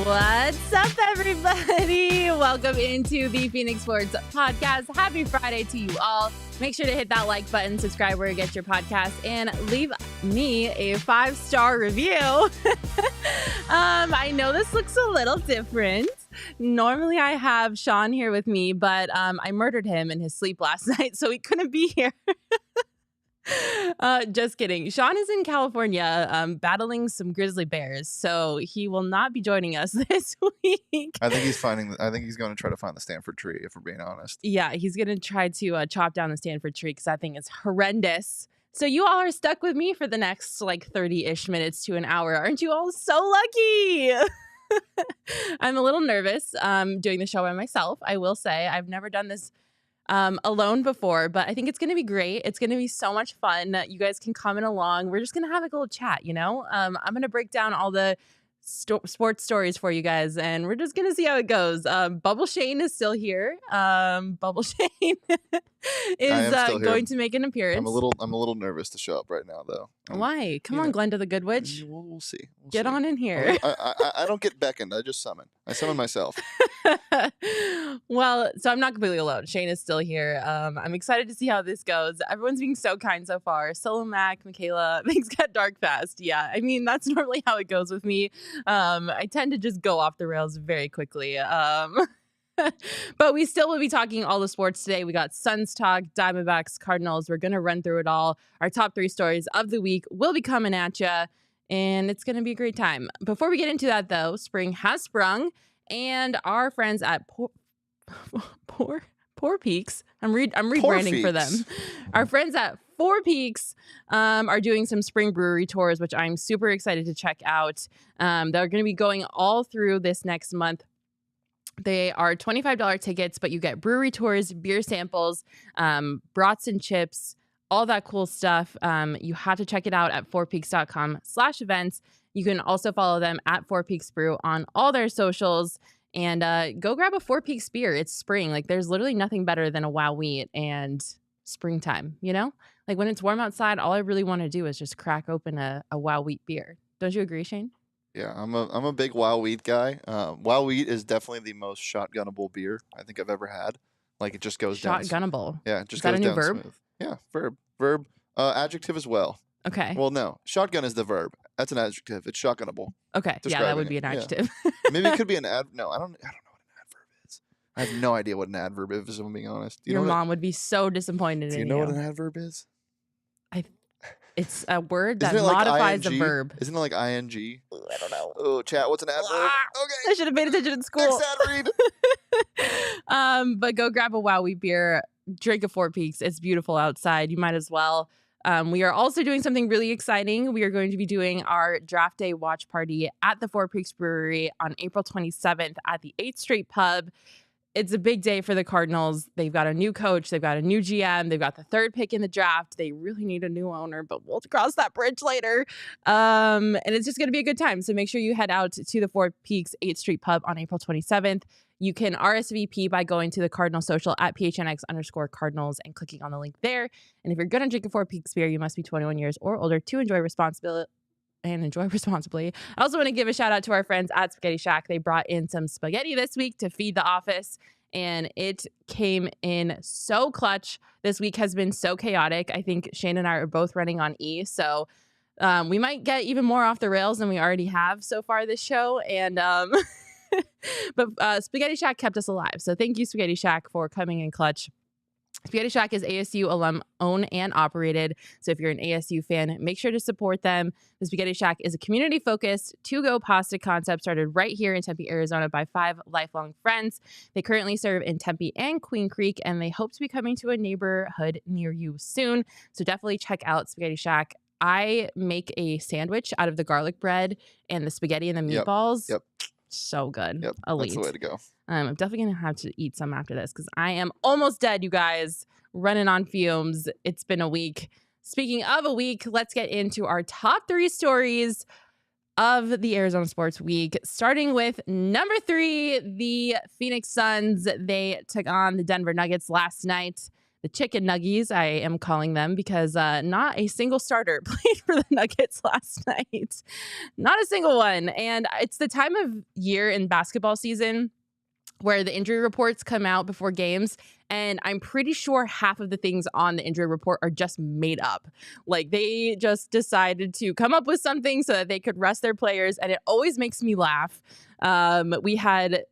What's up, everybody? Welcome into the Phoenix Sports Podcast. Happy Friday to you all. Make sure to hit that like button, subscribe where you get your podcast, and leave me a 5-star review. I know this looks a little different. Normally I have Sean here with me, but I murdered him in his sleep last night, so he couldn't be here. Just kidding. Sean is in California battling some grizzly bears, so he will not be joining us this week. I think he's going to try to find the Stanford tree, if we're being honest. Yeah, he's going to try to chop down the Stanford tree because that thing is horrendous. So you all are stuck with me for the next 30-ish minutes to an hour. Aren't you all so lucky? I'm a little nervous doing the show by myself. I will say I've never done this alone before, but I think it's going to be great. It's going to be so much fun. You guys can comment along. We're just going to have a little chat, you know? I'm going to break down all the sports stories for you guys, and we're just going to see how it goes. Bubble Shane is still here. Bubble Shane is going to make an appearance. I'm a little nervous to show up right now, though. Why? Come on, Glenda the Good Witch. We'll see. Get on in here. I don't get beckoned. I just summon. I summon myself. Well, so I'm not completely alone. Shane is still here. I'm excited to see how this goes. Everyone's being so kind so far. Solo Mac, Makayla, things got dark fast. Yeah, I mean, that's normally how it goes with me. I tend to just go off the rails very quickly. But we still will be talking all the sports today. We got Suns talk, Diamondbacks, Cardinals. We're going to run through it all. Our top 3 stories of the week will be coming at you, and it's going to be a great time. Before we get into that, though, spring has sprung, and our friends at Poor Peaks, I'm rebranding for them. Our friends at Four Peaks are doing some spring brewery tours, which I'm super excited to check out. They're going to be going all through this next month. They are $25 tickets, but you get brewery tours, beer samples, brats and chips, all that cool stuff. You have to check it out at fourpeaks.com/events. You can also follow them at Four Peaks Brew on all their socials. And go grab a Four Peaks beer. It's spring. There's literally nothing better than a Wow Wheat and springtime, you know? When it's warm outside, all I really want to do is just crack open a Wow Wheat beer. Don't you agree, Shane? Yeah, I'm a big Wow Wheat guy. Wow Wheat is definitely the most shotgunnable beer I think I've ever had. It just goes down. Shotgunnable. Yeah, it just goes down smooth. Is that a new verb? Smooth. Yeah, verb. Adjective as well. Okay. Well, no. Shotgun is the verb. That's an adjective. It's shotgunnable. Okay. Yeah, that would be an adjective. Yeah. Maybe it could be an ad. No, I don't know what an adverb is. I have no idea what an adverb is, if I'm being honest. Your mom would be so disappointed in you. Do you know what an adverb is? It's a word that modifies a verb. Isn't it like ing? I don't know. Oh, chat, what's an adverb? Okay. I should have paid attention in school. Next ad read. But go grab a Wow Wheat beer, drink a Four Peaks. It's beautiful outside. You might as well. We are also doing something really exciting. We are going to be doing our draft day watch party at the Four Peaks Brewery on April 27th at the 8th Street Pub. It's a big day for the Cardinals. They've got a new coach. They've got a new GM. They've got the 3rd pick in the draft. They really need a new owner, but we'll cross that bridge later. And it's just going to be a good time. So make sure you head out to the Four Peaks 8th Street Pub on April 27th. You can RSVP by going to the Cardinal social at PHNX_Cardinals and clicking on the link there. And if you're going to drink a Four Peaks beer, you must be 21 years or older to enjoy responsibly. I also want to give a shout out to our friends at Spaghetti Shack. They brought in some spaghetti this week to feed the office, and it came in so clutch. This week has been so chaotic. I think Shane and I are both running on E, so we might get even more off the rails than we already have so far this show. And but Spaghetti Shack kept us alive. So thank you, Spaghetti Shack, for coming in clutch. Spaghetti Shack is ASU alum owned and operated. So if you're an ASU fan, make sure to support them. The Spaghetti Shack is a community-focused to-go pasta concept started right here in Tempe, Arizona by 5 lifelong friends. They currently serve in Tempe and Queen Creek, and they hope to be coming to a neighborhood near you soon. So definitely check out Spaghetti Shack. I make a sandwich out of the garlic bread and the spaghetti and the meatballs. Yep. So good. Yep. Elite. That's the way to go. I'm definitely going to have to eat some after this because I am almost dead, you guys. Running on fumes. It's been a week. Speaking of a week, let's get into our top 3 stories of the Arizona Sports Week. Starting with number 3, the Phoenix Suns. They took on the Denver Nuggets last night. the chicken nuggies, I am calling them, because not a single starter played for the Nuggets last night. Not a single one. And it's the time of year in basketball season where the injury reports come out before games. And I'm pretty sure half of the things on the injury report are just made up. Like, they just decided to come up with something so that they could rest their players. And it always makes me laugh. We had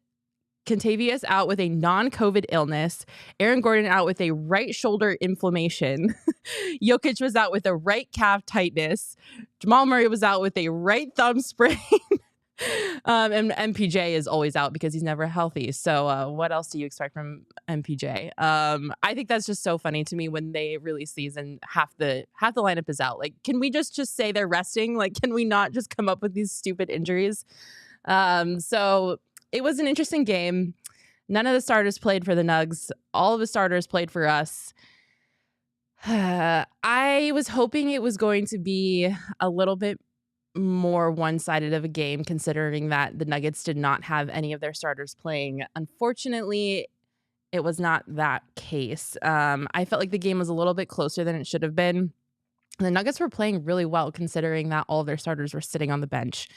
Contavious out with a non-COVID illness. Aaron Gordon out with a right shoulder inflammation. Jokic was out with a right calf tightness. Jamal Murray was out with a right thumb sprain. And MPJ is always out because he's never healthy. So what else do you expect from MPJ? I think that's just so funny to me when they release these and half the lineup is out. Like, can we just say they're resting? Like, can we not just come up with these stupid injuries? So it was an interesting game. None of the starters played for the Nugs. All of the starters played for us. I was hoping it was going to be a little bit more one-sided of a game, considering that the Nuggets did not have any of their starters playing. Unfortunately, it was not that case. I felt like the game was a little bit closer than it should have been. The Nuggets were playing really well, considering that all of their starters were sitting on the bench.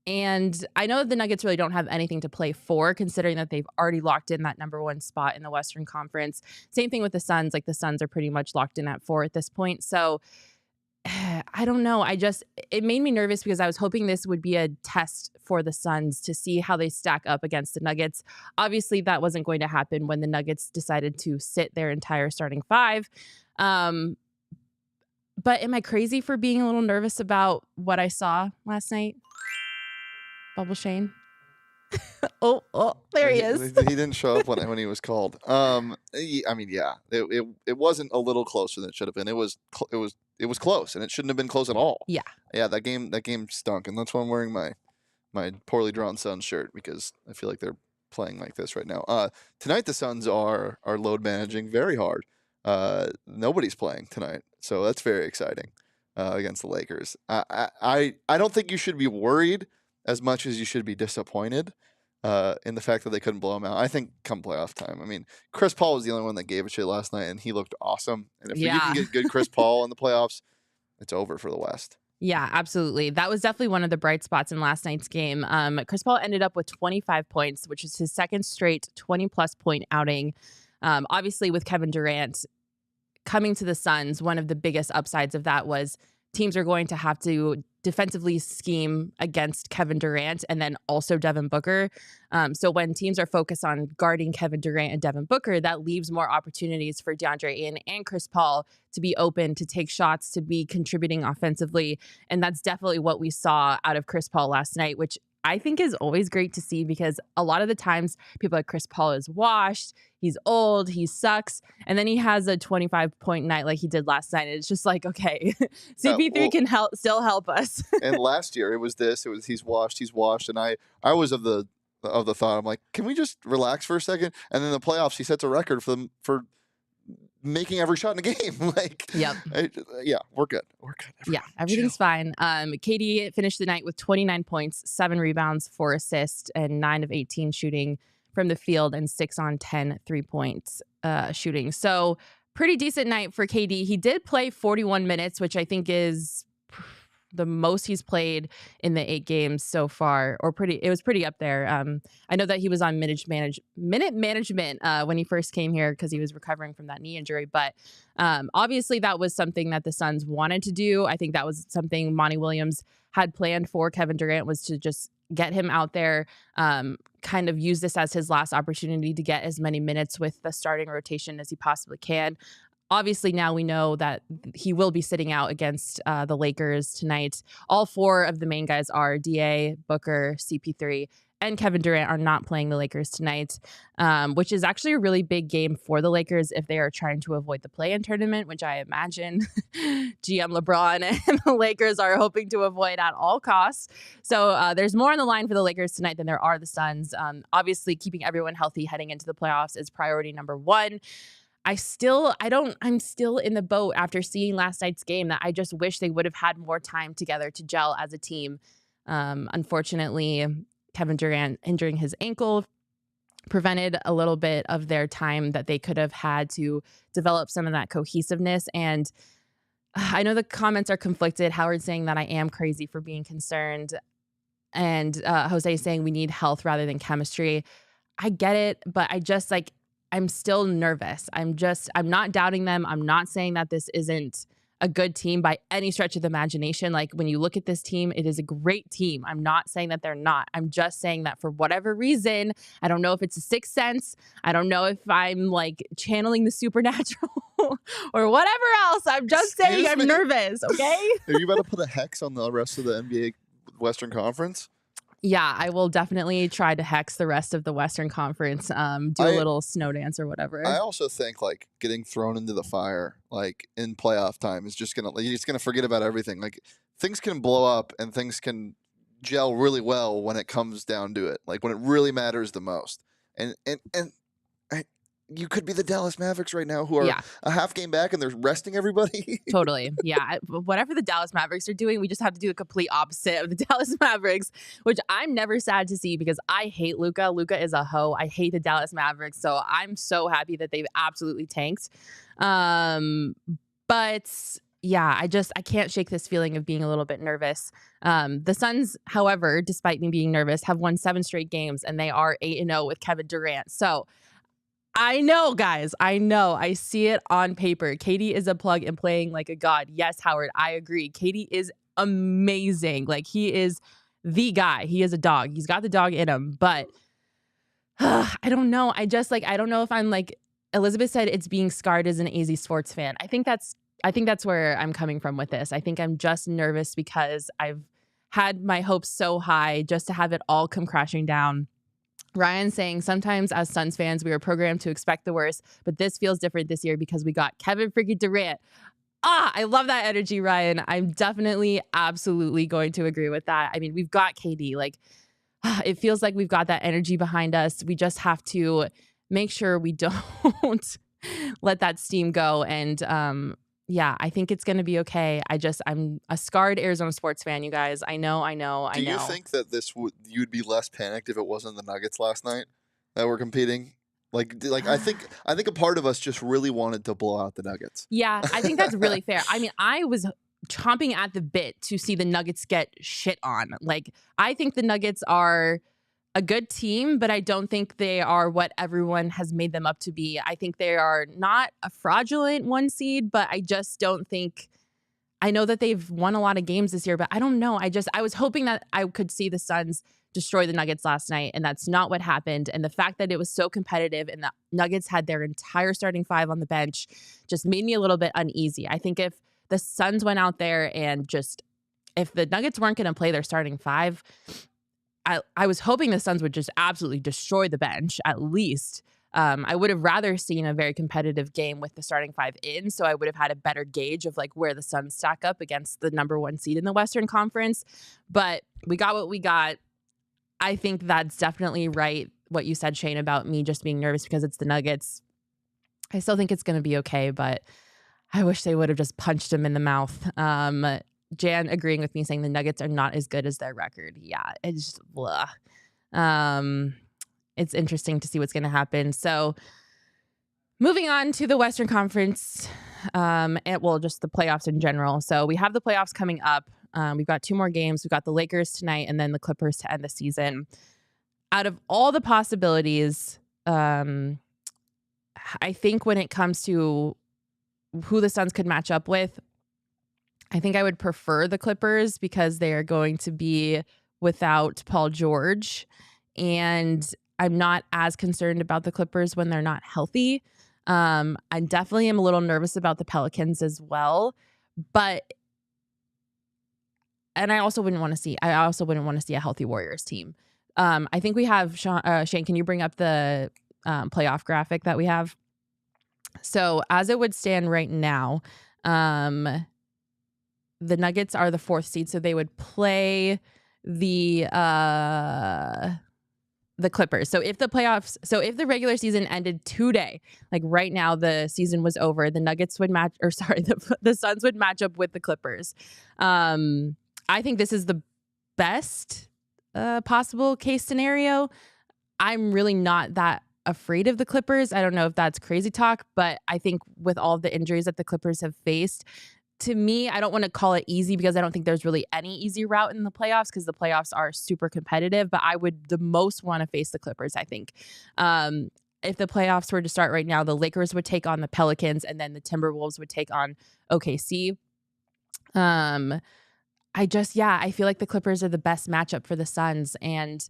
And I know that the Nuggets really don't have anything to play for, considering that they've already locked in that number one spot in the Western Conference. Same thing with the Suns. Like, the Suns are pretty much locked in at 4 at this point. So I don't know. It made me nervous because I was hoping this would be a test for the Suns to see how they stack up against the Nuggets. Obviously, that wasn't going to happen when the Nuggets decided to sit their entire starting 5. But am I crazy for being a little nervous about what I saw last night? Bubble Shane. Oh, there he is. He didn't show up when he was called. I mean, yeah, it wasn't a little closer than it should have been. It was close, and it shouldn't have been close at all. Yeah. That game stunk, and that's why I'm wearing my poorly drawn Suns shirt, because I feel like they're playing like this right now. Tonight the Suns are load managing very hard. Nobody's playing tonight, so that's very exciting against the Lakers. I don't think you should be worried as much as you should be disappointed in the fact that they couldn't blow him out. I think come playoff time. I mean, Chris Paul was the only one that gave a shit last night, and he looked awesome. And if you can get good Chris Paul in the playoffs, it's over for the West. Yeah, absolutely. That was definitely one of the bright spots in last night's game. Chris Paul ended up with 25 points, which is his second straight 20-plus point outing. Obviously, with Kevin Durant coming to the Suns, one of the biggest upsides of that was teams are going to have to defensively scheme against Kevin Durant and then also Devin Booker. So when teams are focused on guarding Kevin Durant and Devin Booker, that leaves more opportunities for DeAndre Ayton and Chris Paul to be open, to take shots, to be contributing offensively. And that's definitely what we saw out of Chris Paul last night, which I think is always great to see, because a lot of the times people are like, Chris Paul is washed, he's old, he sucks, and then he has a 25-point night like he did last night. And it's just like, okay, CP3 can still help us. And last year it was he's washed, and I was of the thought, I'm like, can we just relax for a second? And then the playoffs, he sets a record for making every shot in the game. Like, yep. We're good. Yeah, everything's fine. KD finished the night with 29 points, 7 rebounds, 4 assists, and 9 of 18 shooting from the field, and 6 on 10 3-point shooting. So pretty decent night for KD. He did play 41 minutes, which I think is the most he's played in the 8 games so far, it was pretty up there. I know that he was on minute management when he first came here because he was recovering from that knee injury. But obviously that was something that the Suns wanted to do. I think that was something Monty Williams had planned for Kevin Durant, was to just get him out there, kind of use this as his last opportunity to get as many minutes with the starting rotation as he possibly can. Obviously, now we know that he will be sitting out against the Lakers tonight. All 4 of the main guys are DA, Booker, CP3, and Kevin Durant are not playing the Lakers tonight, which is actually a really big game for the Lakers if they are trying to avoid the play-in tournament, which I imagine GM LeBron and the Lakers are hoping to avoid at all costs. So there's more on the line for the Lakers tonight than there are the Suns. Obviously, keeping everyone healthy heading into the playoffs is priority number 1. I'm still in the boat after seeing last night's game that I just wish they would have had more time together to gel as a team. Unfortunately, Kevin Durant injuring his ankle prevented a little bit of their time that they could have had to develop some of that cohesiveness. And I know the comments are conflicted. Howard saying that I am crazy for being concerned, and Jose saying we need health rather than chemistry. I get it, but I just like, I'm still nervous. I'm not doubting them. I'm not saying that this isn't a good team by any stretch of the imagination. Like, when you look at this team, it is a great team. I'm not saying that they're not. I'm just saying that for whatever reason, I don't know if it's a sixth sense. I don't know if I'm like channeling the supernatural or whatever else. I'm just saying I'm nervous, okay? Are you about to put a hex on the rest of the NBA Western Conference? Yeah, I will definitely try to hex the rest of the Western Conference, do a little snow dance or whatever. I also think like getting thrown into the fire like in playoff time is just gonna, you're just gonna forget about everything. Like, things can blow up and things can gel really well when it comes down to it, like when it really matters the most. And you could be the Dallas Mavericks right now, who are a half game back and they're resting everybody. Totally. Yeah. Whatever the Dallas Mavericks are doing, we just have to do the complete opposite of the Dallas Mavericks, which I'm never sad to see because I hate Luka. Luka is a hoe. I hate the Dallas Mavericks. So I'm so happy that they've absolutely tanked. But yeah, I can't shake this feeling of being a little bit nervous. The Suns, however, despite me being nervous, have won 7 straight games and they are 8-0 with Kevin Durant. So I know, guys. I know. I see it on paper. KD is a plug and playing like a god. Yes, Howard, I agree. KD is amazing. Like, he is the guy. He is a dog. He's got the dog in him. But I don't know. I don't know if I'm like Elizabeth said, it's being scarred as an AZ sports fan. I think that's where I'm coming from with this. I think I'm just nervous because I've had my hopes so high just to have it all come crashing down. Ryan saying, sometimes as Suns fans, we were programmed to expect the worst, but this feels different this year because we got Kevin freaking Durant. I love that energy, Ryan. I'm definitely, absolutely going to agree with that. I mean, we've got KD. Like, it feels like we've got that energy behind us. We just have to make sure we don't let that steam go. And yeah, I think it's going to be okay. I'm a scarred Arizona sports fan, you guys. I know. Do you think that you'd be less panicked if it wasn't the Nuggets last night that were competing? Like I think a part of us just really wanted to blow out the Nuggets. Yeah, I think that's really fair. I mean, I was chomping at the bit to see the Nuggets get shit on. Like, I think the Nuggets are a good team, but I don't think they are what everyone has made them up to be. I think they are not a fraudulent 1 seed, but I just don't think. I know that they've won a lot of games this year, but I don't know. I was hoping that I could see the Suns destroy the Nuggets last night, and that's not what happened. And the fact that it was so competitive and the Nuggets had their entire starting 5 on the bench just made me a little bit uneasy. I think if the Suns went out there and if the Nuggets weren't going to play their starting 5, I was hoping the Suns would just absolutely destroy the bench, at least. I would have rather seen a very competitive game with the starting 5 in, so I would have had a better gauge of like where the Suns stack up against the number 1 seed in the Western Conference. But we got what we got. I think that's definitely right, what you said, Shane, about me just being nervous because it's the Nuggets. I still think it's going to be okay, but I wish they would have just punched him in the mouth. Jan agreeing with me, saying the Nuggets are not as good as their record. Yeah, it's just blah. It's interesting to see what's going to happen. So moving on to the Western Conference, and just the playoffs in general. So we have the playoffs coming up. We've got 2 more games. We've got the Lakers tonight and then the Clippers to end the season. Out of all the possibilities, I think when it comes to who the Suns could match up with, I think I would prefer the Clippers because they are going to be without Paul George. And I'm not as concerned about the Clippers when they're not healthy. I definitely am a little nervous about the Pelicans as well. And I also wouldn't want to see a healthy Warriors team. I think we have Shane, can you bring up the playoff graphic that we have? So as it would stand right now, the Nuggets are the 4th seed, so they would play the Clippers. So if the regular season ended today, like right now, the season was over, the Suns would match up with the Clippers. I think this is the best possible case scenario. I'm really not that afraid of the Clippers. I don't know if that's crazy talk, but I think with all the injuries that the Clippers have faced, to me, I don't want to call it easy because I don't think there's really any easy route in the playoffs because the playoffs are super competitive, but I would the most want to face the Clippers, I think. If the playoffs were to start right now, the Lakers would take on the Pelicans and then the Timberwolves would take on OKC. I feel like the Clippers are the best matchup for the Suns. And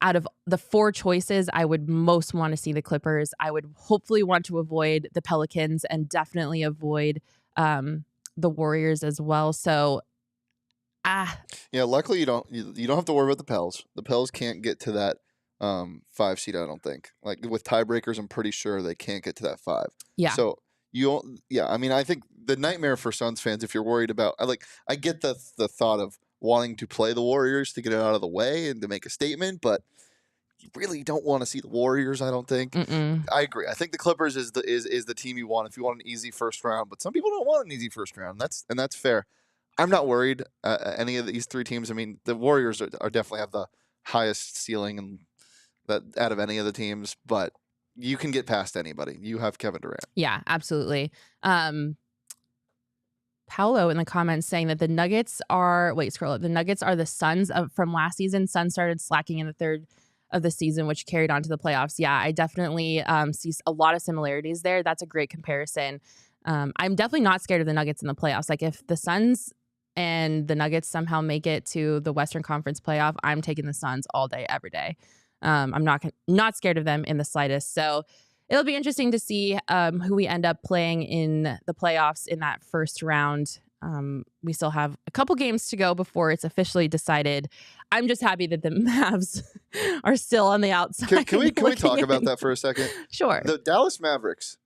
out of the 4 choices, I would most want to see the Clippers. I would hopefully want to avoid the Pelicans and definitely avoid the Warriors as well. So, yeah, luckily you don't have to worry about the Pels. The Pels can't get to that 5 seed, I don't think. Like with tiebreakers, I'm pretty sure they can't get to that 5. yeah. So I mean, I think the nightmare for Suns fans, if you're worried about, I get the thought of wanting to play the Warriors to get it out of the way and to make a statement, but you really don't want to see the Warriors, I don't think. Mm-mm. I agree. I think the Clippers is the team you want if you want an easy first round, but some people don't want an easy first round. That's fair. I'm not worried any of these 3 teams. I mean, the Warriors are definitely have the highest ceiling and that out of any of the teams, but you can get past anybody. You have Kevin Durant. Yeah, absolutely. Paolo in the comments saying that the Nuggets are the Nuggets are the Suns from last season. Suns started slacking in the third of the season, which carried on to the playoffs. Yeah, I definitely see a lot of similarities there. That's a great comparison. I'm definitely not scared of the Nuggets in the playoffs. Like if the Suns and the Nuggets somehow make it to the Western Conference playoff, I'm taking the Suns all day, every day. I'm not scared of them in the slightest. So it'll be interesting to see who we end up playing in the playoffs in that first round. We still have a couple games to go before it's officially decided. I'm just happy that the Mavs are still on the outside. Can we talk about that for a second? Sure. The Dallas Mavericks,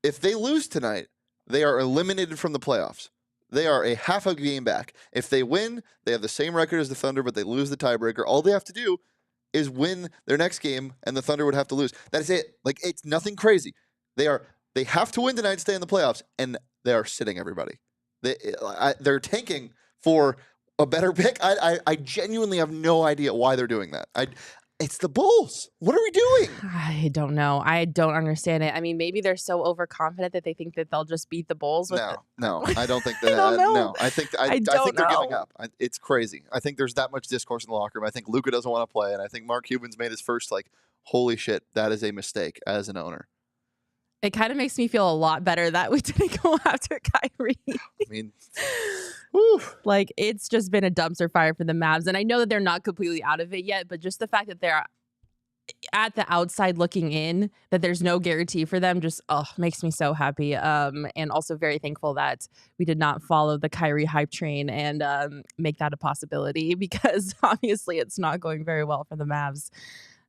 if they lose tonight, they are eliminated from the playoffs. They are a half a game back. If they win, they have the same record as the Thunder, but they lose the tiebreaker. All they have to do is win their next game, and the Thunder would have to lose. That is it. Like, it's nothing crazy. They have to win tonight to stay in the playoffs, and they are sitting everybody. They're tanking for a better pick. I genuinely have no idea why they're doing that. It's the Bulls. What are we doing? I don't know. I don't understand it. I mean, maybe they're so overconfident that they think that they'll just beat the Bulls. No, I don't think that. I don't know. No, I think they're giving up. It's crazy. I think there's that much discourse in the locker room. I think Luka doesn't want to play, and I think Mark Cuban's made his first holy shit, that is a mistake as an owner. It kind of makes me feel a lot better that we didn't go after Kyrie. I mean, whew. Like, it's just been a dumpster fire for the Mavs. And I know that they're not completely out of it yet, but just the fact that they're at the outside looking in, that there's no guarantee for them, just makes me so happy. And also very thankful that we did not follow the Kyrie hype train and make that a possibility, because obviously it's not going very well for the Mavs.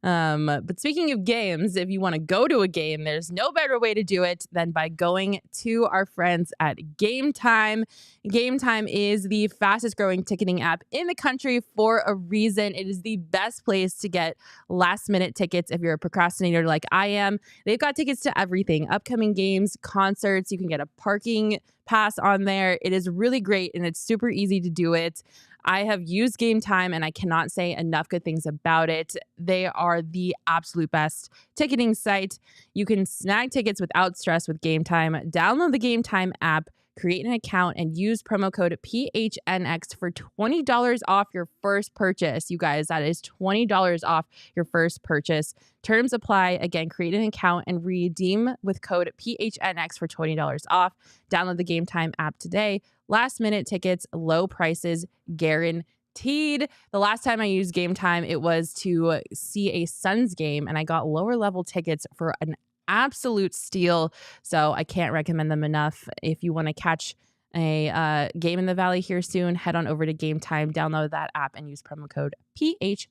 But speaking of games, if you want to go to a game, there's no better way to do it than by going to our friends at Game Time. Game Time is the fastest growing ticketing app in the country for a reason. It is the best place to get last minute tickets if you're a procrastinator like I am. They've got tickets to everything, upcoming games, concerts. You can get a parking pass on there. It is really great and it's super easy to do it. I have used Game Time and I cannot say enough good things about it. They are the absolute best ticketing site. You can snag tickets without stress with Game Time. Download the Game Time app, create an account, and use promo code PHNX for $20 off your first purchase. You guys, that is $20 off your first purchase. Terms apply. Again, create an account and redeem with code PHNX for $20 off. Download the Game Time app today. Last minute tickets, low prices, guaranteed. The last time I used Game Time, it was to see a Suns game, and I got lower level tickets for an absolute steal. So I can't recommend them enough. If you want to catch a game in the Valley here soon, head on over to Game Time, download that app, and use promo code PHNX.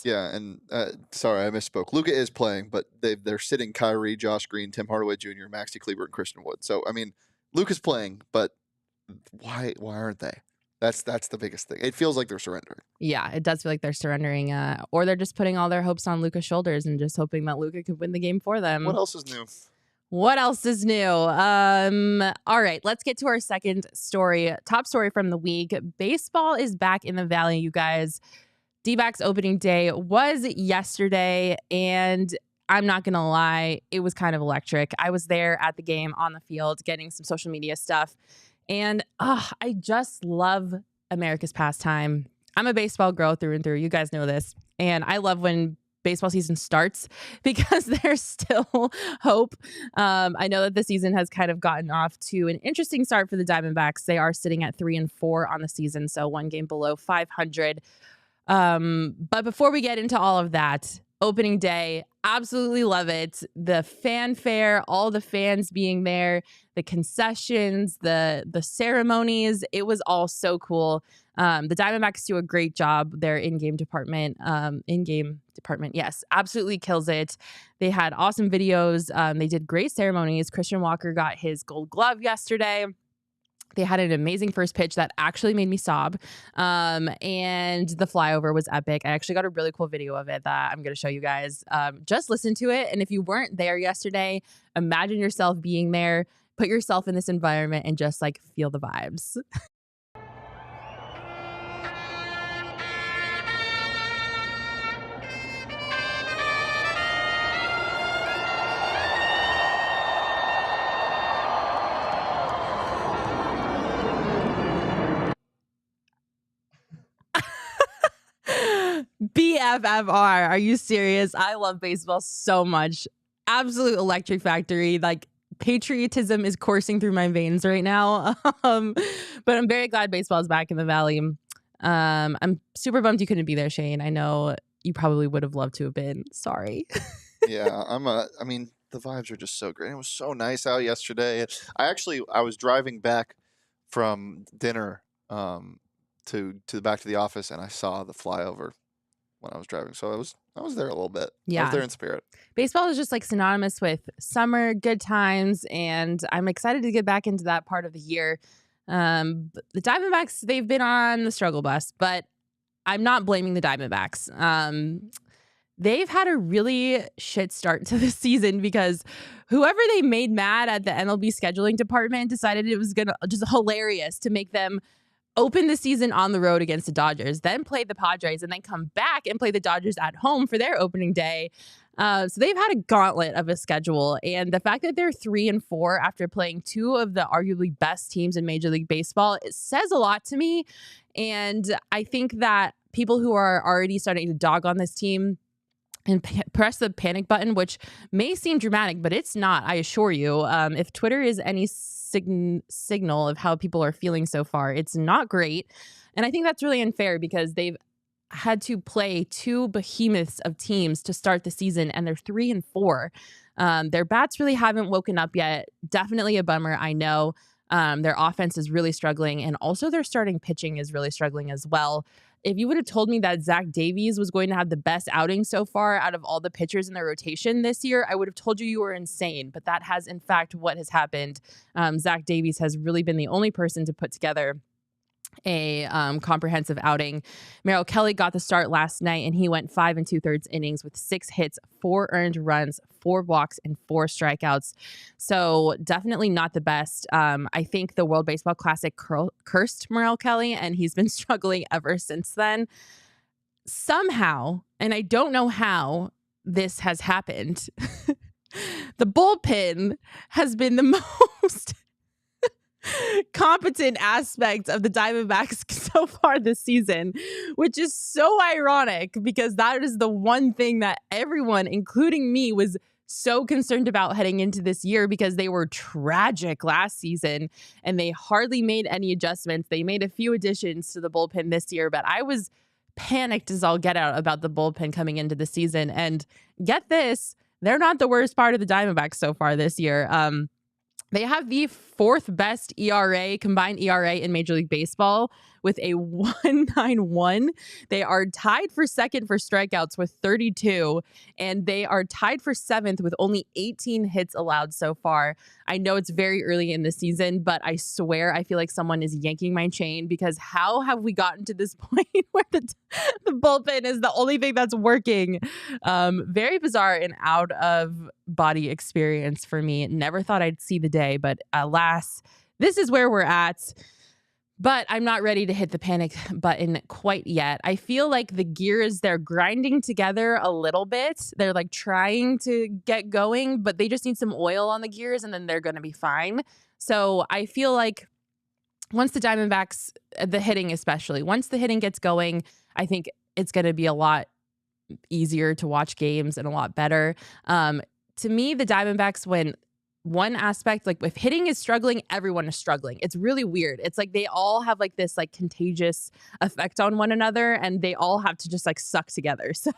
Yeah, and sorry, I misspoke. Luka is playing, but they're sitting Kyrie, Josh Green, Tim Hardaway Jr., Maxi Kleber, and Christian Wood. So, I mean, Luka's playing, but why aren't they? That's the biggest thing. It feels like they're surrendering. Yeah, it does feel like they're surrendering, or they're just putting all their hopes on Luka's shoulders and just hoping that Luka could win the game for them. What else is new? All right, let's get to our second story. Top story from the week. Baseball is back in the Valley, you guys. D-backs opening day was yesterday, and I'm not going to lie, it was kind of electric. I was there at the game on the field getting some social media stuff, and I just love America's pastime. I'm a baseball girl through and through. You guys know this. And I love when baseball season starts because there's still hope. I know that the season has kind of gotten off to an interesting start for the Diamondbacks. They are sitting at 3-4 on the season, so one game below 500. But before we get into all of that, opening day, absolutely love it. The fanfare, all the fans being there, the concessions, the ceremonies, it was all so cool. The Diamondbacks do a great job. Their in-game department, yes, absolutely kills it. They had awesome videos. They did great ceremonies. Christian Walker got his gold glove yesterday. They had an amazing first pitch that actually made me sob. And the flyover was epic. I actually got a really cool video of it that I'm going to show you guys. Just listen to it. And if you weren't there yesterday, imagine yourself being there. Put yourself in this environment and just like feel the vibes. BFFR. Are you serious? I love baseball so much. Absolute electric factory. Like, patriotism is coursing through my veins right now. But I'm very glad baseball is back in the Valley. I'm super bummed you couldn't be there, Shane. I know you probably would have loved to have been. Sorry. Yeah, I mean, the vibes are just so great. It was so nice out yesterday. I was driving back from dinner to back to the office, and I saw the flyover when I was driving. So I was there a little bit. Yeah. I was there in spirit. Baseball is just like synonymous with summer, good times, and I'm excited to get back into that part of the year. The Diamondbacks, they've been on the struggle bus, but I'm not blaming the Diamondbacks. They've had a really shit start to the season because whoever they made mad at the MLB scheduling department decided it was just hilarious to make them open the season on the road against the Dodgers, then play the Padres, and then come back and play the Dodgers at home for their opening day. So they've had a gauntlet of a schedule. And the fact that they're 3-4 after playing two of the arguably best teams in Major League Baseball, it says a lot to me. And I think that people who are already starting to dog on this team and press the panic button, which may seem dramatic, but it's not, I assure you. If Twitter is any signal of how people are feeling so far, it's not great. And I think that's really unfair because they've had to play two behemoths of teams to start the season, and they're 3-4. Their bats really haven't woken up yet. Definitely a bummer, I know. Their offense is really struggling, and also their starting pitching is really struggling as well. If you would have told me that Zach Davies was going to have the best outing so far out of all the pitchers in their rotation this year, I would have told you were insane. But that has, in fact, what has happened. Zach Davies has really been the only person to put together a comprehensive outing. Merrill Kelly got the start last night, and he went 5 2/3 innings with 6 hits, 4 earned runs, 4 walks, and 4 strikeouts. So definitely not the best. I think the World Baseball Classic cursed Merrill Kelly, and he's been struggling ever since then. Somehow, and I don't know how this has happened, the bullpen has been the most competent aspect of the Diamondbacks so far this season, which is so ironic because that is the one thing that everyone, including me, was so concerned about heading into this year because they were tragic last season and they hardly made any adjustments. They made a few additions to the bullpen this year, but I was panicked as all get out about the bullpen coming into the season. And get this, they're not the worst part of the Diamondbacks so far this year. They have the 4th best ERA, combined ERA in Major League Baseball with a 1.91. They are tied for second for strikeouts with 32, and they are tied for 7th with only 18 hits allowed so far. I know it's very early in the season, but I swear I feel like someone is yanking my chain because how have we gotten to this point where the bullpen is the only thing that's working? Very bizarre and out of body experience for me. Never thought I'd see the day, but alas, this is where we're at. But I'm not ready to hit the panic button quite yet. I feel like the gears, they're grinding together a little bit. They're like trying to get going, but they just need some oil on the gears and then they're going to be fine. So I feel like once the Diamondbacks, the hitting especially, once the hitting gets going, I think it's going to be a lot easier to watch games and a lot better. To me, the Diamondbacks, when one aspect, like if hitting is struggling, everyone is struggling. It's really weird. It's like they all have like this like contagious effect on one another and they all have to just like suck together. So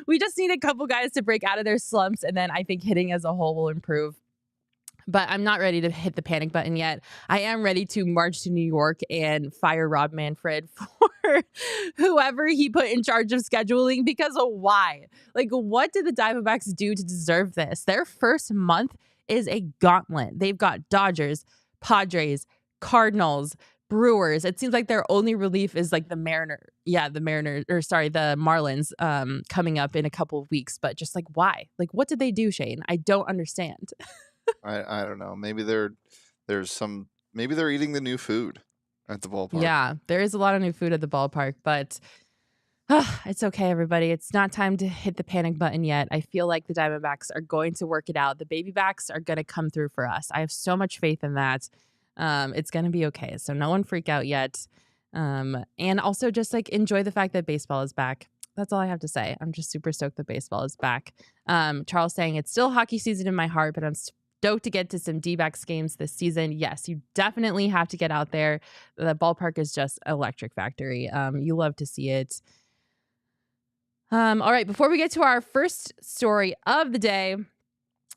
we just need a couple guys to break out of their slumps and then I think hitting as a whole will improve. But I'm not ready to hit the panic button yet. I am ready to march to New York and fire Rob Manfred for whoever he put in charge of scheduling, because of why? Like, what did the Diamondbacks do to deserve this? Their first month is a gauntlet. They've got Dodgers, Padres, Cardinals, Brewers. It seems like their only relief is like the Marlins coming up in a couple of weeks. But just like, why? Like, what did they do, Shane? I don't understand. I don't know. Maybe they're eating the new food at the ballpark. Yeah, there is a lot of new food at the ballpark, but it's okay, everybody. It's not time to hit the panic button yet. I feel like the Diamondbacks are going to work it out. The baby backs are going to come through for us. I have so much faith in that. It's going to be okay. So no one freak out yet. And also just like enjoy the fact that baseball is back. That's all I have to say. I'm just super stoked that baseball is back. Charles saying it's still hockey season in my heart, but I'm stoked to get to some D-backs games this season. Yes, you definitely have to get out there. The ballpark is just electric factory. You love to see it. All right, before we get to our first story of the day,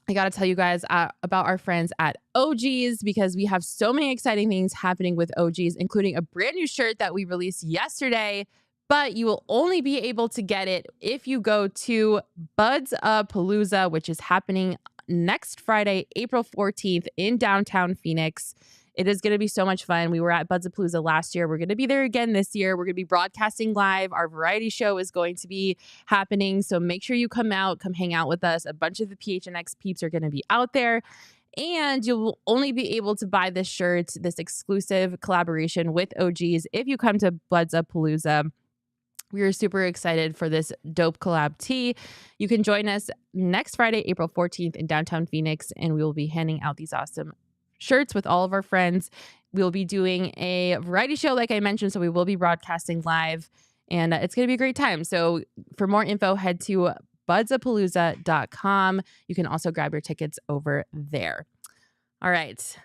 I got to tell you guys about our friends at OG's, because we have so many exciting things happening with OG's, including a brand new shirt that we released yesterday, but you will only be able to get it if you go to Buds Palooza, which is happening next Friday, April 14th in downtown Phoenix. It is going to be so much fun. We were at Buds Palooza last year. We're going to be there again this year. We're going to be broadcasting live. Our variety show is going to be happening. So make sure you come hang out with us. A bunch of the PHNX peeps are going to be out there. And you'll only be able to buy this shirt, this exclusive collaboration with OGs, if you come to Buds Palooza. We are super excited for this dope collab tee. You can join us next Friday, April 14th in downtown Phoenix, and we will be handing out these awesome shirts with all of our friends. We'll be doing a variety show, like I mentioned, so we will be broadcasting live, and it's going to be a great time. So for more info, head to budsapalooza.com. You can also grab your tickets over there. All right.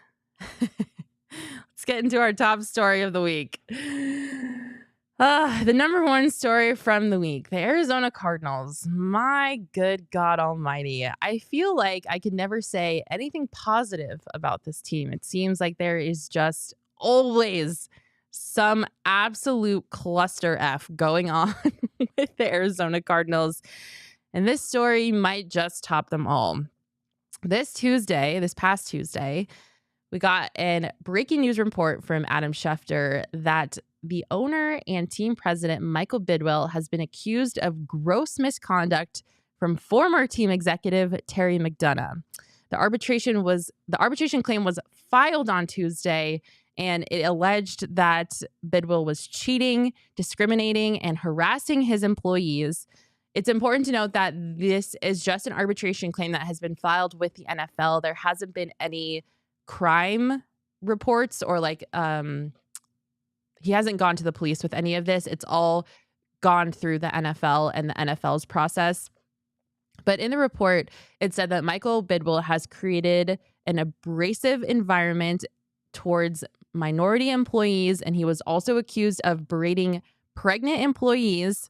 Let's get into our top story of the week. The number one story from the week, the Arizona Cardinals. My good God almighty. I feel like I could never say anything positive about this team. It seems like there is just always some absolute cluster F going on with the Arizona Cardinals. And this story might just top them all. This past Tuesday, we got a breaking news report from Adam Schefter that the owner and team president, Michael Bidwill, has been accused of gross misconduct from former team executive Terry McDonough. The arbitration claim was filed on Tuesday, and it alleged that Bidwill was cheating, discriminating, and harassing his employees. It's important to note that this is just an arbitration claim that has been filed with the NFL. There hasn't been any crime reports or he hasn't gone to the police with any of this. It's all gone through the NFL and the NFL's process. But in the report, it said that Michael Bidwill has created an abrasive environment towards minority employees, and he was also accused of berating pregnant employees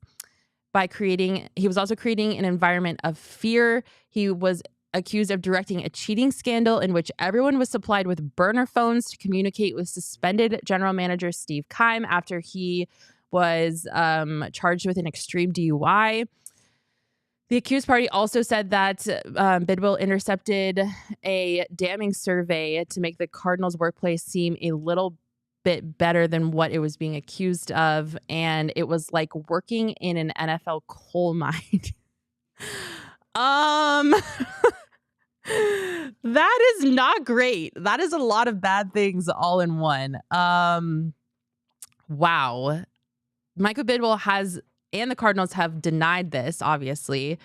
he was also creating an environment of fear. He was accused of directing a cheating scandal in which everyone was supplied with burner phones to communicate with suspended general manager Steve Keim after he was charged with an extreme DUI. The accused party also said that Bidwill intercepted a damning survey to make the Cardinals' workplace seem a little bit better than what it was being accused of, and it was like working in an NFL coal mine. That is not great. That is a lot of bad things all in one. Wow. Michael Bidwill has, and the Cardinals have denied this, obviously.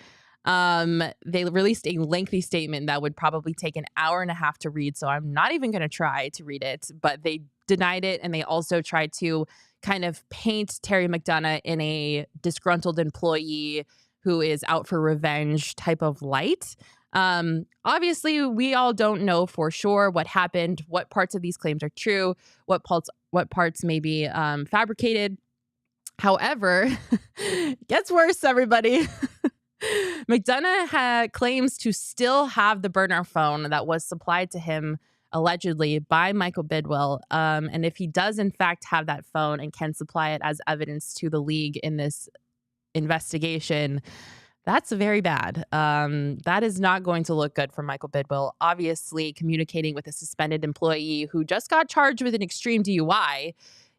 They released a lengthy statement that would probably take an hour and a half to read, so I'm not even going to try to read it, but they denied it, and they also tried to kind of paint Terry McDonough in a disgruntled employee who is out for revenge type of light. Obviously, we all don't know for sure what happened, what parts of these claims are true, what parts may be fabricated. However, gets worse, everybody. McDonough claims to still have the burner phone that was supplied to him allegedly by Michael Bidwill. And if he does, in fact, have that phone and can supply it as evidence to the league in this investigation, that's very bad. That is not going to look good for Michael Bidwill. Obviously, communicating with a suspended employee who just got charged with an extreme DUI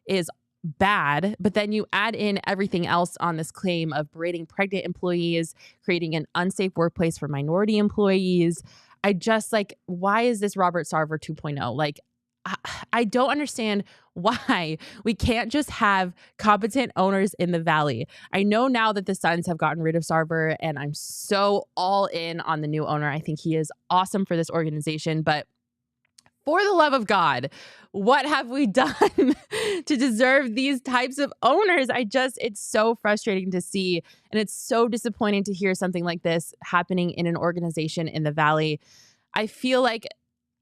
is bad, but then you add in everything else on this claim of berating pregnant employees, creating an unsafe workplace for minority employees. I just why is this Robert Sarver 2.0? Like, I don't understand why we can't just have competent owners in the Valley. I know now that the Suns have gotten rid of Sarver, and I'm so all in on the new owner. I think he is awesome for this organization, but for the love of God, what have we done to deserve these types of owners? It's so frustrating to see. And it's so disappointing to hear something like this happening in an organization in the Valley. I feel like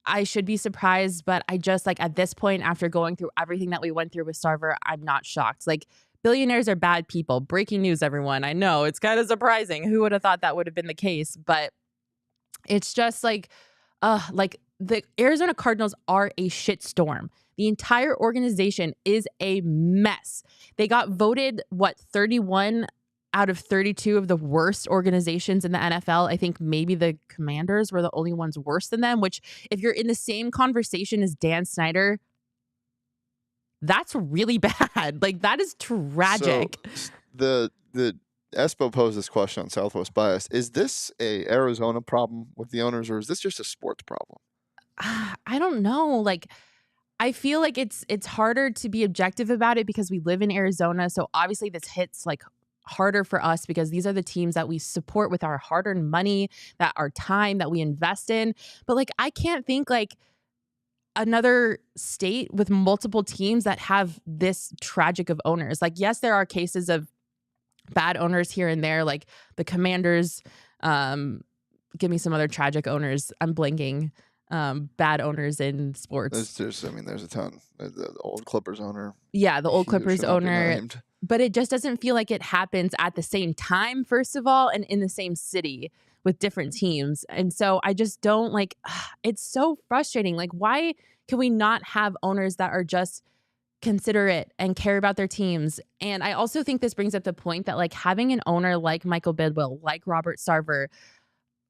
I should be surprised, but I just at this point, after going through everything that we went through with Sarver, I'm not shocked. Billionaires are bad people. Breaking news, everyone. I know it's kind of surprising. Who would have thought that would have been the case? But it's just the Arizona Cardinals are a shitstorm. The entire organization is a mess. They got voted, 31 out of 32 of the worst organizations in the NFL. I think maybe the Commanders were the only ones worse than them, which if you're in the same conversation as Dan Snyder, that's really bad. That is tragic. So the Espo posed this question on Southwest Bias. Is this a Arizona problem with the owners, or is this just a sports problem? I don't know. I feel like it's harder to be objective about it because we live in Arizona. So obviously this hits harder for us because these are the teams that we support with our hard-earned money, that our time that we invest in. But I can't think another state with multiple teams that have this tragic of owners. Yes, there are cases of bad owners here and there, like the Commanders. Give me some other tragic owners. I'm blanking. Bad owners in sports. There's a ton. The old Clippers owner. Yeah, the old Clippers owner. But it just doesn't feel like it happens at the same time, first of all, and in the same city with different teams. And so I just don't it's so frustrating. Why can we not have owners that are just considerate and care about their teams? And I also think this brings up the point that having an owner like Michael Bidwill, like Robert Sarver,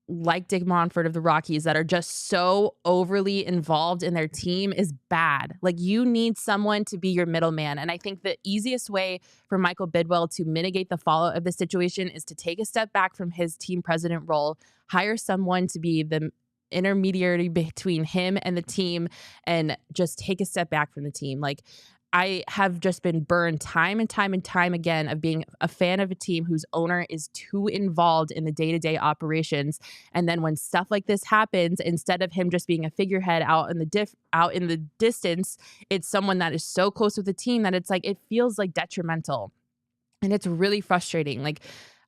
like Dick Monfort of the Rockies, that are just so overly involved in their team is bad. You need someone to be your middleman. And I think the easiest way for Michael Bidwill to mitigate the fallout of the situation is to take a step back from his team president role, hire someone to be the intermediary between him and the team, and just take a step back from the team. I have just been burned time and time and time again of being a fan of a team whose owner is too involved in the day-to-day operations. And then when stuff like this happens, instead of him just being a figurehead out in the distance, it's someone that is so close with the team that it feels detrimental. And it's really frustrating.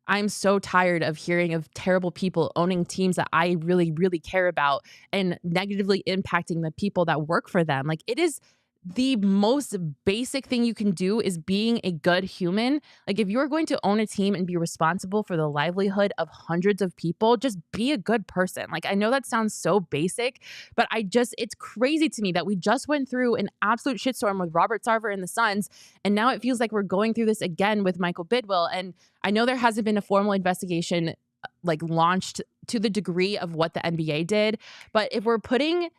I'm so tired of hearing of terrible people owning teams that I really, really care about and negatively impacting the people that work for them. It is the most basic thing you can do is being a good human. If you're going to own a team and be responsible for the livelihood of hundreds of people, just be a good person. I know that sounds so basic, but it's crazy to me that we just went through an absolute shitstorm with Robert Sarver and the Suns, and now it feels like we're going through this again with Michael Bidwill. And I know there hasn't been a formal investigation launched to the degree of what the NBA did, but if we're putting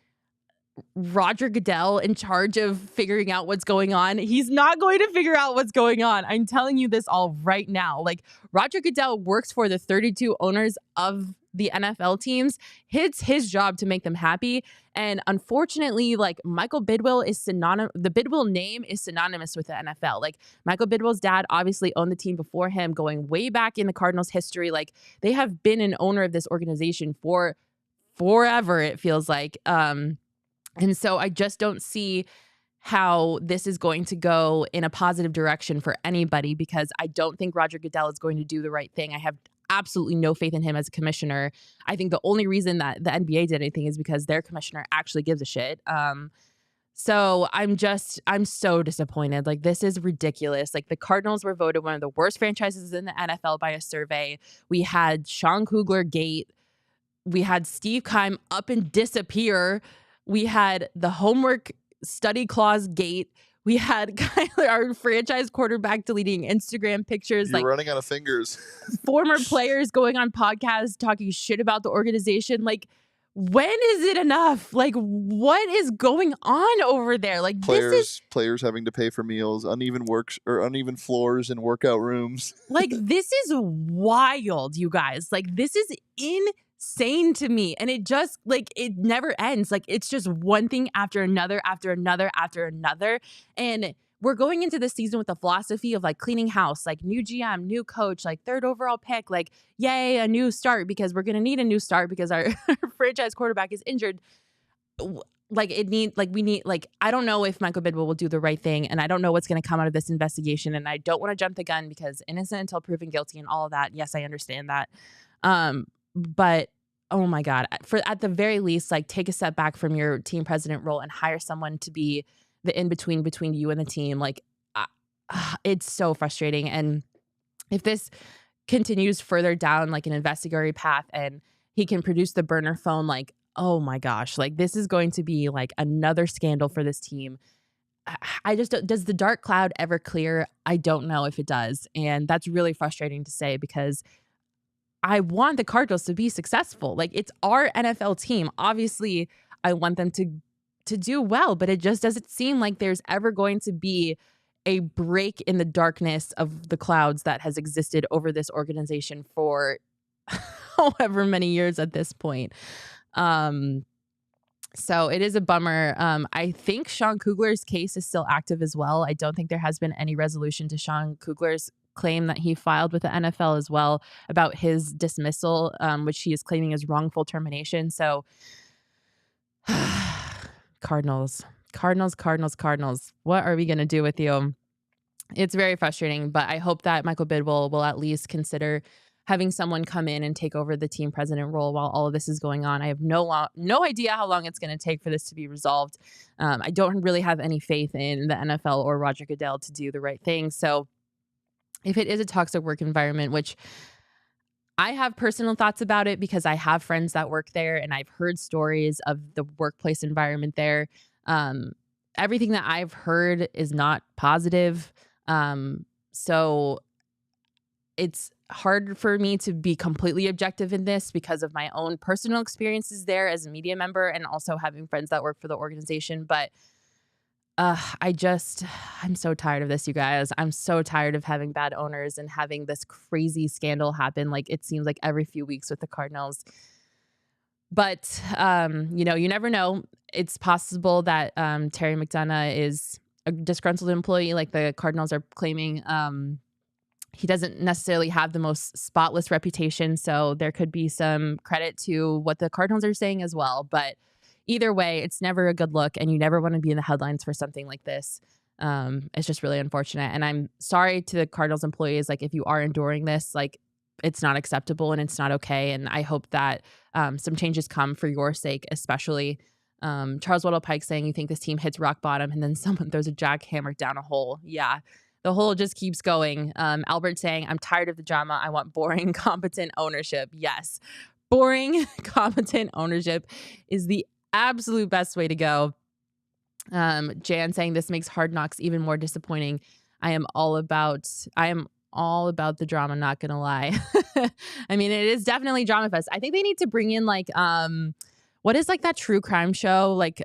Roger Goodell in charge of figuring out what's going on, he's not going to figure out what's going on. I'm telling you this all right now. Roger Goodell works for the 32 owners of the NFL teams, it's his job to make them happy. And unfortunately, like Michael Bidwill is the Bidwill name is synonymous with the NFL. Like Michael Bidwill's dad obviously owned the team before him, going way back in the Cardinals history. Like they have been an owner of this organization for forever, it feels like. And so I just don't see how this is going to go in a positive direction for anybody, because I don't think Roger Goodell is going to do the right thing. I have absolutely no faith in him as a commissioner. I think the only reason that the NBA did anything is because their commissioner actually gives a shit. So I'm so disappointed. Like, this is ridiculous. Like, the Cardinals were voted one of the worst franchises in the NFL by a survey. We had Sean Kugler gate. We had Steve Keim up and disappear. We had the homework study clause gate. We had Kyler, our franchise quarterback, deleting Instagram pictures. You're like running out of fingers. Former players going on podcasts talking shit about the organization. Like, when is it enough? Like, what is going on over there? Like, players having to pay for meals, uneven floors in workout rooms. Like, this is wild, you guys. Like, this is insane to me. And it just, like, it never ends. Like, it's just one thing after another, after another, after another. And we're going into the season with a philosophy of like cleaning house, like new GM, new coach, like third overall pick, like, yay, a new start, because we're going to need a new start because our franchise quarterback is injured. Like, I don't know if Michael Bidwill will do the right thing, and I don't know what's going to come out of this investigation. And I don't want to jump the gun, because innocent until proven guilty and all of that. Yes, I understand that. But oh my God, at the very least, like, take a step back from your team president role and hire someone to be the in-between between you and the team. Like, it's so frustrating. And if this continues further down like an investigatory path and he can produce the burner phone, like, oh my gosh, like, this is going to be like another scandal for this team. Does the dark cloud ever clear? I don't know if it does. And that's really frustrating to say, because I want the Cardinals to be successful. Like, it's our NFL team. Obviously, I want them to do well, but it just doesn't seem like there's ever going to be a break in the darkness of the clouds that has existed over this organization for however many years at this point. So it is a bummer. I think Sean Kugler's case is still active as well. I don't think there has been any resolution to Sean Kugler's claim that he filed with the NFL as well about his dismissal, which he is claiming is wrongful termination. So Cardinals. What are we going to do with you? It's very frustrating, but I hope that Michael Bidwill will at least consider having someone come in and take over the team president role while all of this is going on. I have no idea how long it's going to take for this to be resolved. I don't really have any faith in the NFL or Roger Goodell to do the right thing. So if it is a toxic work environment, which I have personal thoughts about it because I have friends that work there and I've heard stories of the workplace environment there. Everything that I've heard is not positive. So it's hard for me to be completely objective in this because of my own personal experiences there as a media member and also having friends that work for the organization. But I'm so tired of this, you guys. I'm so tired of having bad owners and having this crazy scandal happen. Like, it seems like every few weeks with the Cardinals. But, you never know. It's possible that Terry McDonough is a disgruntled employee, like the Cardinals are claiming. He doesn't necessarily have the most spotless reputation, so there could be some credit to what the Cardinals are saying as well. But either way, it's never a good look, and you never want to be in the headlines for something like this. It's just really unfortunate. And I'm sorry to the Cardinals employees. Like, if you are enduring this, like, it's not acceptable and it's not okay. And I hope that some changes come for your sake, especially. Charles Waddle Pike saying you think this team hits rock bottom and then someone throws a jackhammer down a hole. Yeah, the hole just keeps going. Albert saying, I'm tired of the drama. I want boring, competent ownership. Yes, boring, competent ownership is the absolute best way to go. Jan saying this makes Hard Knocks even more disappointing. I am all about the drama, not gonna lie. I mean, it is definitely Drama Fest. I think they need to bring in like what is like that true crime show, like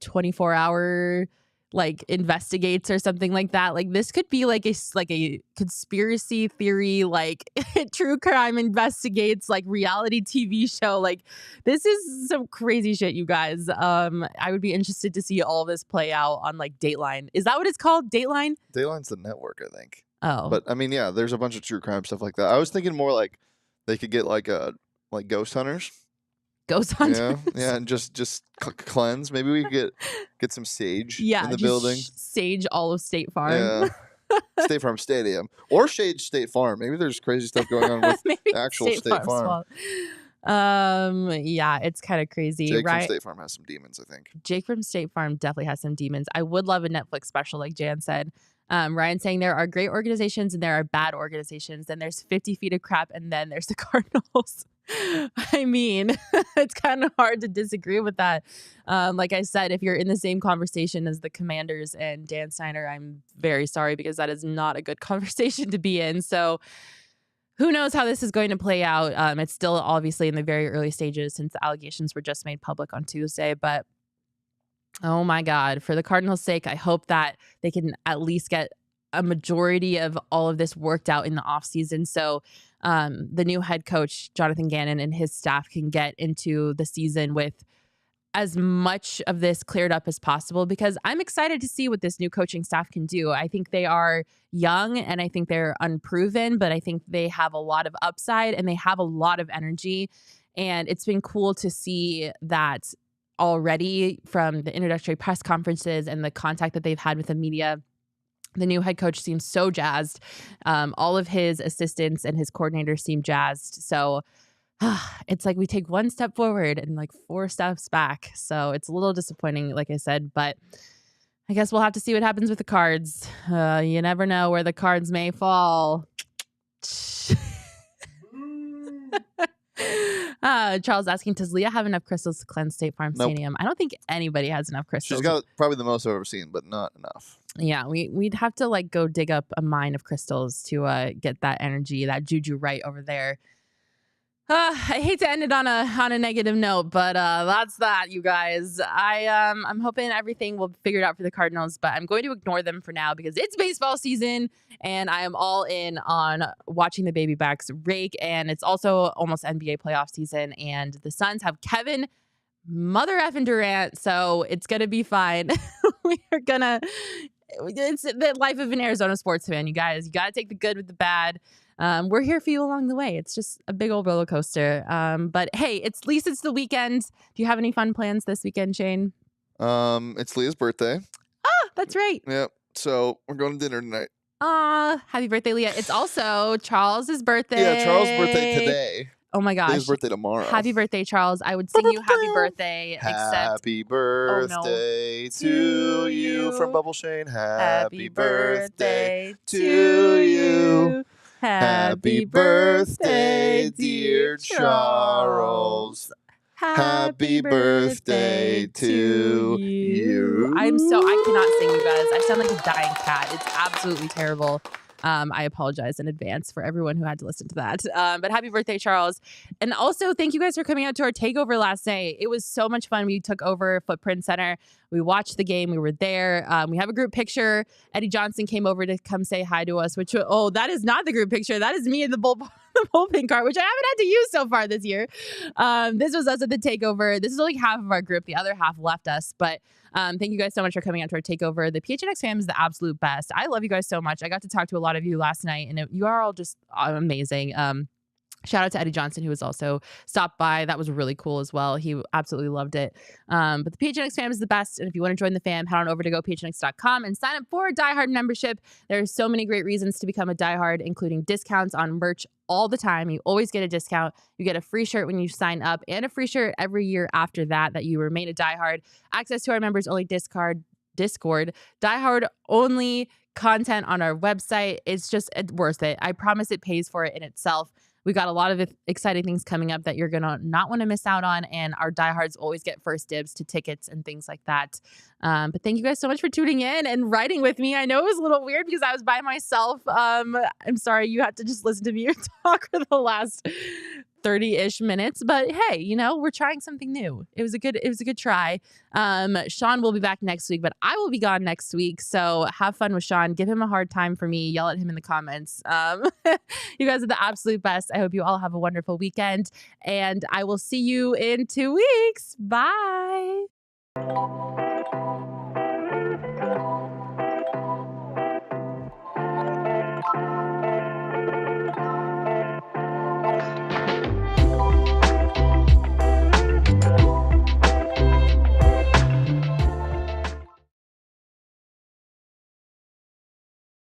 24 hour, like investigates or something like that. Like this could be like a conspiracy theory, like true crime investigates, like reality TV show. Like this is some crazy shit, you guys. I would be interested to see all this play out on like Dateline. Is that what it's called? Dateline? Dateline's the network, I think. Oh, But I mean, yeah, there's a bunch of true crime stuff like that. I was thinking more like they could get like ghost hunters. Ghost Hunters. Yeah, and just cleanse. Maybe we could get some sage Yeah, in the just building. sage all of State Farm. Yeah. State Farm Stadium or Shade State Farm. Maybe there's crazy stuff going on with Maybe actual State Farm. Yeah, it's kind of crazy, Jake right? from State Farm has some demons, I think. Jake from State Farm definitely has some demons. I would love a Netflix special, like Jan said. Ryan saying there are great organizations and there are bad organizations. Then there's 50 feet of crap, and then there's the Cardinals. I mean, it's kind of hard to disagree with that. Like I said, if you're in the same conversation as the Commanders and Dan Snyder, I'm very sorry because that is not a good conversation to be in. So who knows how this is going to play out? It's still obviously in the very early stages since the allegations were just made public on Tuesday, but oh my God, for the Cardinals' sake, I hope that they can at least get a majority of all of this worked out in the offseason. So the new head coach, Jonathan Gannon, and his staff can get into the season with as much of this cleared up as possible, because I'm excited to see what this new coaching staff can do. I think they are young and I think they're unproven, but I think they have a lot of upside and they have a lot of energy. And it's been cool to see that already from the introductory press conferences and the contact that they've had with the media. The new head coach seems so jazzed. All of his assistants and his coordinators seem jazzed. So it's like we take one step forward and like 4 steps back. So it's a little disappointing, like I said, but I guess we'll have to see what happens with the Cards. You never know where the Cards may fall. Charles asking, does Leah have enough crystals to cleanse State Farm Stadium? I don't think anybody has enough crystals. She's got probably the most I've ever seen, but not enough. Yeah, we'd have to like go dig up a mine of crystals to get that energy, that juju right over there. I hate to end it on a negative note, but that's that, you guys. I'm hoping everything will figure it out for the Cardinals, but I'm going to ignore them for now because it's baseball season and I am all in on watching the baby backs rake, and it's also almost NBA playoff season, and the Suns have Kevin mother effing Durant, so it's gonna be fine. It's the life of an Arizona sports fan, you guys. You gotta take the good with the bad. We're here for you along the way. It's just a big old roller coaster. But hey, at least it's the weekend. Do you have any fun plans this weekend, Shane? It's Leah's birthday. Ah, that's right. Yep. So we're going to dinner tonight. Happy birthday, Leah. It's also Charles's birthday. Yeah, Charles' birthday today. Oh my gosh. Leah's birthday tomorrow. Happy birthday, Charles. I would sing you happy birthday, except happy birthday to you from Bubble Shane. Happy birthday to you. Happy birthday, dear Charles. Happy birthday to you. I cannot sing, you guys. I sound like a dying cat. It's absolutely terrible. I apologize in advance for everyone who had to listen to that. But happy birthday, Charles. And also, thank you guys for coming out to our takeover last night. It was so much fun. We took over Footprint Center. We watched the game. We were there. We have a group picture. Eddie Johnson came over to come say hi to us, which, that is not the group picture. That is me in the bullpen cart, which I haven't had to use so far this year. This was us at the takeover. This is only half of our group. The other half left us. But thank you guys so much for coming out to our takeover. The PHNX fam is the absolute best. I love you guys so much. I got to talk to a lot of you last night, and you are all just amazing. Shout out to Eddie Johnson, who was also stopped by. That was really cool as well. He absolutely loved it. But the PHNX fam is the best. And if you want to join the fam, head on over to gophnx.com and sign up for a diehard membership. There's so many great reasons to become a diehard, including discounts on merch all the time. You always get a discount. You get a free shirt when you sign up and a free shirt every year after that you remain a diehard. Access to our members only Discord, diehard only content on our website. It's worth it. I promise it pays for it in itself. We got a lot of exciting things coming up that you're going to not want to miss out on. And our diehards always get first dibs to tickets and things like that. But thank you guys so much for tuning in and writing with me. I know it was a little weird because I was by myself. I'm sorry you had to just listen to me talk for the last 30-ish minutes, but hey, we're trying something new. It was a good try. Sean will be back next week, but I will be gone next week. So have fun with Sean. Give him a hard time for me. Yell at him in the comments. You guys are the absolute best. I hope you all have a wonderful weekend, and I will see you in 2 weeks. Bye.